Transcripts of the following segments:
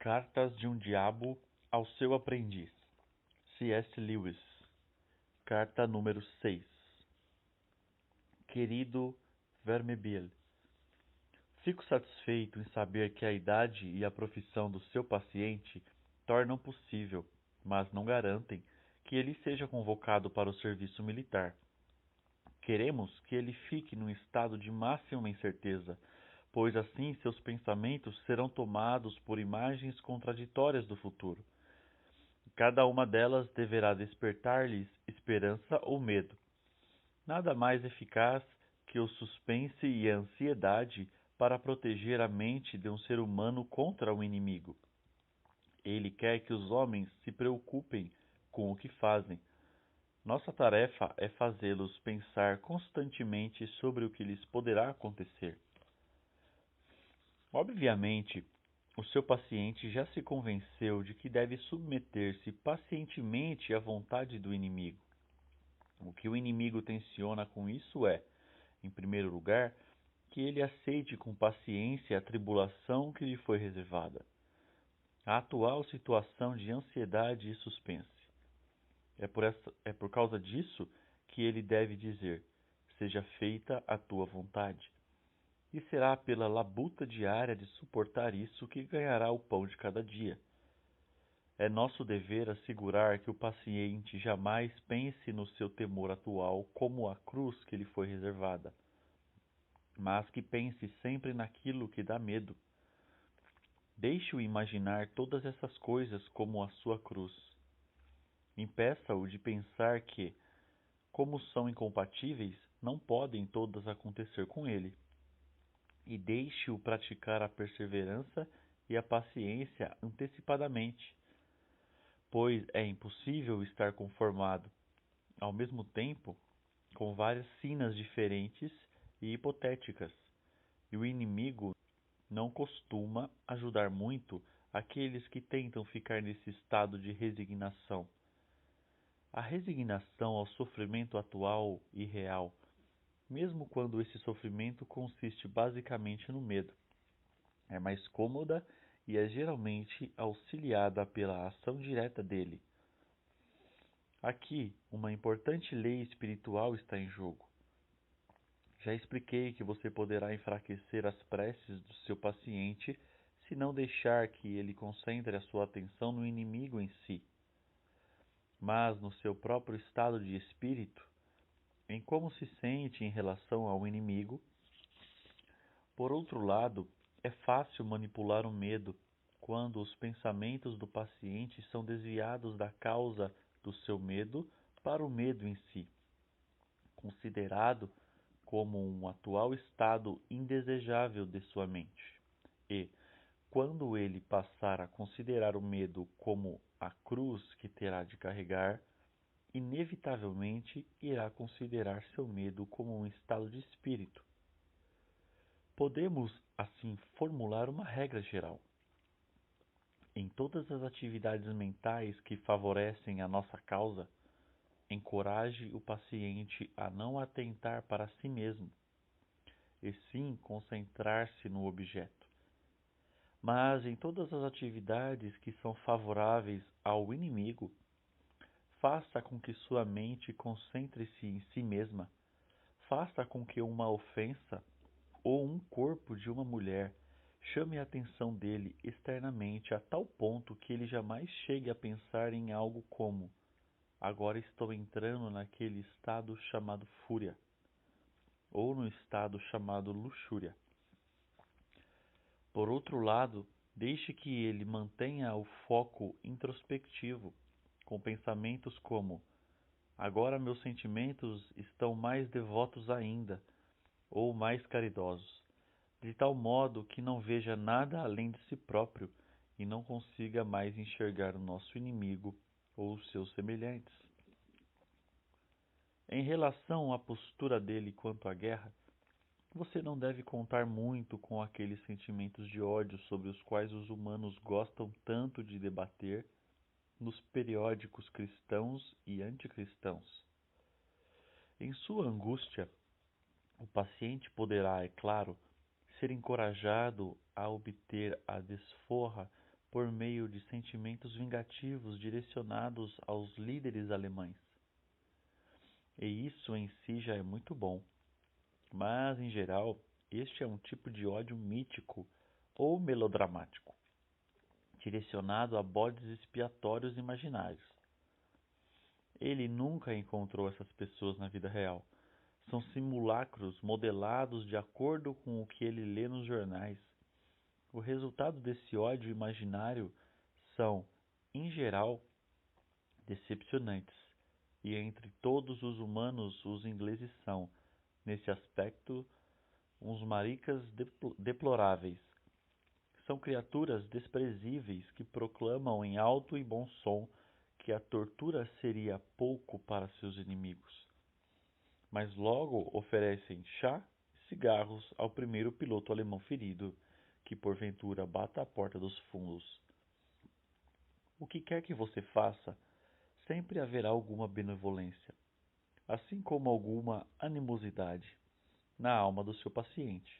Cartas de um Diabo ao seu Aprendiz. C.S. Lewis. Carta número 6. Querido Vermebile, fico satisfeito em saber que a idade e a profissão do seu paciente tornam possível, mas não garantem, que ele seja convocado para o serviço militar. Queremos que ele fique num estado de máxima incerteza, pois assim seus pensamentos serão tomados por imagens contraditórias do futuro. Cada uma delas deverá despertar-lhes esperança ou medo. Nada mais eficaz que o suspense e a ansiedade para proteger a mente de um ser humano contra o inimigo. Ele quer que os homens se preocupem com o que fazem. Nossa tarefa é fazê-los pensar constantemente sobre o que lhes poderá acontecer. Obviamente, o seu paciente já se convenceu de que deve submeter-se pacientemente à vontade do inimigo. O que o inimigo tenciona com isso é, em primeiro lugar, que ele aceite com paciência a tribulação que lhe foi reservada, a atual situação de ansiedade e suspense. É por causa disso que ele deve dizer: seja feita a tua vontade. E será pela labuta diária de suportar isso que ganhará o pão de cada dia. É nosso dever assegurar que o paciente jamais pense no seu temor atual como a cruz que lhe foi reservada, mas que pense sempre naquilo que dá medo. Deixe-o imaginar todas essas coisas como a sua cruz. Impeça-o de pensar que, como são incompatíveis, não podem todas acontecer com ele. E deixe-o praticar a perseverança e a paciência antecipadamente, pois é impossível estar conformado, ao mesmo tempo, com várias sinas diferentes e hipotéticas, e o inimigo não costuma ajudar muito aqueles que tentam ficar nesse estado de resignação. A resignação ao sofrimento atual e real, mesmo quando esse sofrimento consiste basicamente no medo, é mais cômoda e é geralmente auxiliada pela ação direta dele. Aqui, uma importante lei espiritual está em jogo. Já expliquei que você poderá enfraquecer as preces do seu paciente se não deixar que ele concentre a sua atenção no inimigo em si, mas no seu próprio estado de espírito, em como se sente em relação ao inimigo. Por outro lado, é fácil manipular o medo quando os pensamentos do paciente são desviados da causa do seu medo para o medo em si, considerado como um atual estado indesejável de sua mente. E, quando ele passar a considerar o medo como a cruz que terá de carregar, inevitavelmente irá considerar seu medo como um estado de espírito. Podemos, assim, formular uma regra geral. Em todas as atividades mentais que favorecem a nossa causa, encoraje o paciente a não atentar para si mesmo, e sim concentrar-se no objeto. Mas em todas as atividades que são favoráveis ao inimigo, faça com que sua mente concentre-se em si mesma. Faça com que uma ofensa ou um corpo de uma mulher chame a atenção dele externamente a tal ponto que ele jamais chegue a pensar em algo como: agora estou entrando naquele estado chamado fúria, ou no estado chamado luxúria. Por outro lado, deixe que ele mantenha o foco introspectivo, com pensamentos como: agora meus sentimentos estão mais devotos ainda, ou mais caridosos, de tal modo que não veja nada além de si próprio e não consiga mais enxergar o nosso inimigo ou os seus semelhantes. Em relação à postura dele quanto à guerra, você não deve contar muito com aqueles sentimentos de ódio sobre os quais os humanos gostam tanto de debater nos periódicos cristãos e anticristãos. Em sua angústia, o paciente poderá, é claro, ser encorajado a obter a desforra por meio de sentimentos vingativos direcionados aos líderes alemães. E isso em si já é muito bom, mas em geral, este é um tipo de ódio mítico ou melodramático, direcionado a bodes expiatórios imaginários. Ele nunca encontrou essas pessoas na vida real. São simulacros modelados de acordo com o que ele lê nos jornais. O resultado desse ódio imaginário são, em geral, decepcionantes. E entre todos os humanos, os ingleses são, nesse aspecto, uns maricas deploráveis. São criaturas desprezíveis que proclamam em alto e bom som que a tortura seria pouco para seus inimigos. Mas logo oferecem chá e cigarros ao primeiro piloto alemão ferido, que porventura bata à porta dos fundos. O que quer que você faça, sempre haverá alguma benevolência, assim como alguma animosidade, na alma do seu paciente.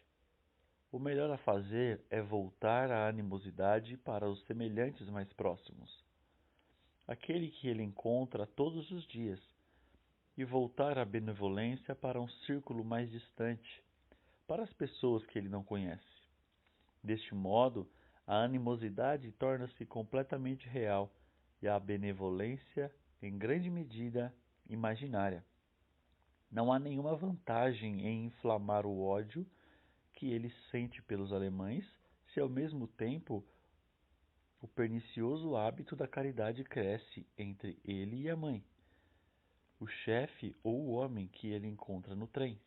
O melhor a fazer é voltar a animosidade para os semelhantes mais próximos, aquele que ele encontra todos os dias, e voltar a benevolência para um círculo mais distante, para as pessoas que ele não conhece. Deste modo, a animosidade torna-se completamente real e a benevolência, em grande medida, imaginária. Não há nenhuma vantagem em inflamar o ódio que ele sente pelos alemães, se ao mesmo tempo o pernicioso hábito da caridade cresce entre ele e a mãe, o chefe ou o homem que ele encontra no trem.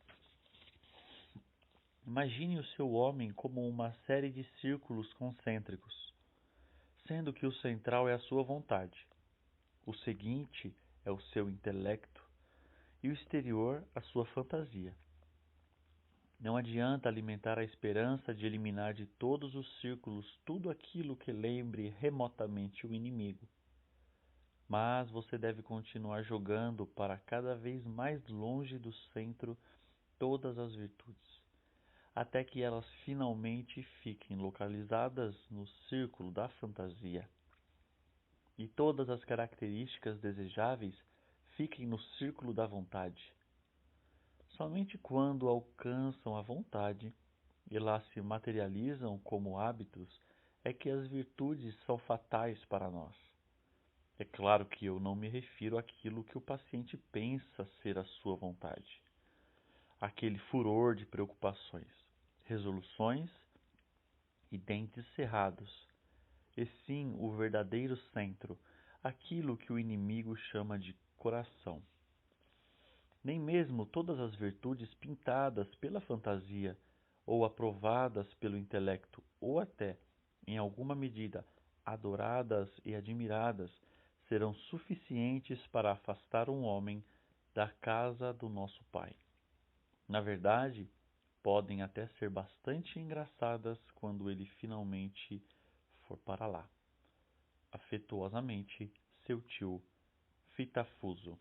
Imagine o seu homem como uma série de círculos concêntricos, sendo que o central é a sua vontade, o seguinte é o seu intelecto e o exterior a sua fantasia. Não adianta alimentar a esperança de eliminar de todos os círculos tudo aquilo que lembre remotamente o inimigo. Mas você deve continuar jogando para cada vez mais longe do centro todas as virtudes, até que elas finalmente fiquem localizadas no círculo da fantasia. E todas as características desejáveis fiquem no círculo da vontade. Somente quando alcançam a vontade e lá se materializam como hábitos é que as virtudes são fatais para nós. É claro que eu não me refiro àquilo que o paciente pensa ser a sua vontade, aquele furor de preocupações, resoluções e dentes cerrados, e sim o verdadeiro centro, aquilo que o inimigo chama de coração. Nem mesmo todas as virtudes pintadas pela fantasia, ou aprovadas pelo intelecto, ou até, em alguma medida, adoradas e admiradas, serão suficientes para afastar um homem da casa do nosso Pai. Na verdade, podem até ser bastante engraçadas quando ele finalmente for para lá. Afetuosamente, seu tio Fitafuso.